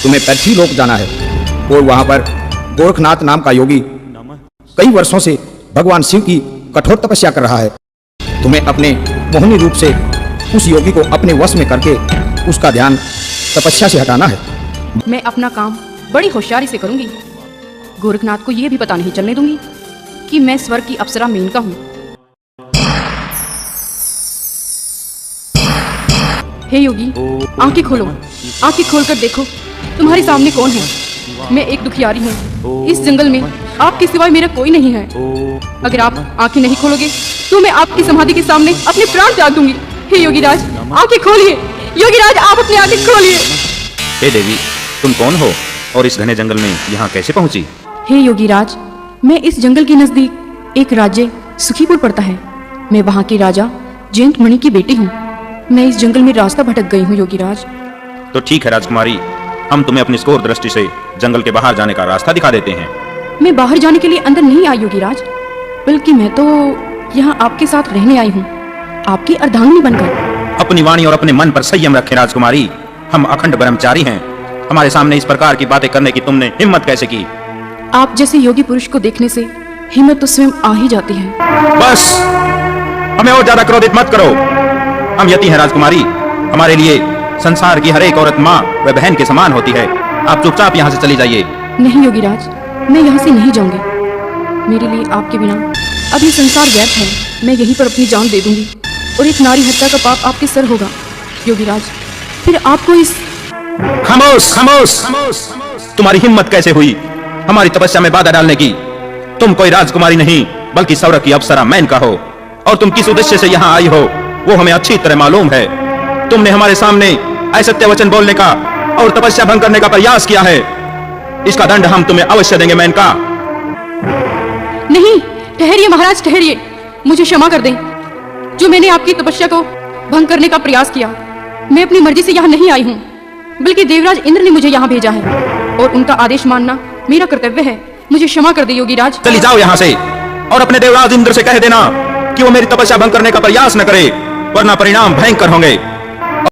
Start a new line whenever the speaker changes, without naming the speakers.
तुम्हें पृथ्वीलोक जाना है और वहां पर गोरखनाथ नाम का योगी कई वर्षों से भगवान शिव की कठोर तपस्या कर रहा है। तुम्हें अपने मोहिनी रूप से उस योगी को अपने वश में करके उसका ध्यान तपस्या से हटाना है।
मैं अपना काम बड़ी होशियारी से करूंगी। गोरखनाथ को यह भी पता नहीं चलने दूंगी कि मैं स्वर्ग की अप्सरा मेनका हूँ। हे योगी, आंखें खोलो, आंखें खोलकर देखो तुम्हारे सामने कौन है। मैं एक दुखियारी हूँ। इस जंगल में आपके सिवाय मेरा कोई नहीं है। अगर आप आंखें नहीं खोलोगे तो मैं आपकी समाधि के सामने अपने प्राण त्याग दूंगी। हे योगीराज, आंखें खोलिए। योगीराज, आप अपनी आंखें खोलिए।
हे देवी, तुम कौन हो और इस घने जंगल में यहाँ कैसे पहुँची?
हे योगीराज, मैं इस जंगल के नजदीक एक राज्य सुखीपुर पड़ता है। मैं वहाँ के राजा जयंत मणि की बेटी हूँ। मैं इस जंगल में रास्ता भटक गई हूँ योगीराज।
तो ठीक है राजकुमारी, हम तुम्हें अपनी स्कोर दृष्टि से जंगल के बाहर जाने का रास्ता दिखा देते हैं।
मैं बाहर जाने के लिए अंदर नहीं आई योगीराज, बल्कि मैं तो यहाँ आपके साथ रहने आई हूँ, आपकी अर्धांगिनी बनकर।
अपनी वाणी और अपने मन पर संयम रखें राजकुमारी। हम अखंड ब्रह्मचारी हैं। हमारे सामने इस प्रकार की बातें करने की तुमने हिम्मत कैसे की?
आप जैसे योगी पुरुष को देखने से हिम्मत तो स्वयं आ ही जाती है।
बस, हमें और ज्यादा क्रोधित मत करो। हम यति हैं राजकुमारी। हमारे लिए संसार की हर एक औरत माँ व बहन के समान होती है। आप चुपचाप यहाँ से चली जाइए।
नहीं योगीराज, मैं यहाँ से नहीं जाऊंगी। मेरे लिए आपके बिना अब ये संसार व्यर्थ है। मैं यहीं पर अपनी जान दे दूंगी और एक नारी हत्या का पाप आपके सर होगा योगीराज। फिर आपको इस
खामोश खामोश, तुम्हारी हिम्मत कैसे हुई हमारी तपस्या में बाधा डालने की? तुम कोई राजकुमारी नहीं बल्कि स्वर्ग की अप्सरा मेनका हो, और तुम किस उद्देश्य से यहाँ आई हो वो हमें अच्छी तरह मालूम है। तुमने हमारे सामने असत्य वचन बोलने का और तपस्या भंग करने का प्रयास किया है। इसका दंड हम तुम्हें अवश्य देंगे मेनका।
नहीं, ठहरिए महाराज, ठहरिए। मुझे क्षमा कर दें जो मैंने आपकी तपस्या को भंग करने का प्रयास किया। मैं अपनी मर्जी से यहाँ नहीं आई हूँ, बल्कि देवराज इंद्र ने मुझे यहाँ भेजा है और उनका आदेश मानना मेरा कर्तव्य है। मुझे क्षमा कर दे योगीराज।
चली जाओ यहाँ से और अपने देवराज इंद्र से कह देना कि वो मेरी तपस्या भंग करने का प्रयास न करे, वरना परिणाम भयंकर होंगे।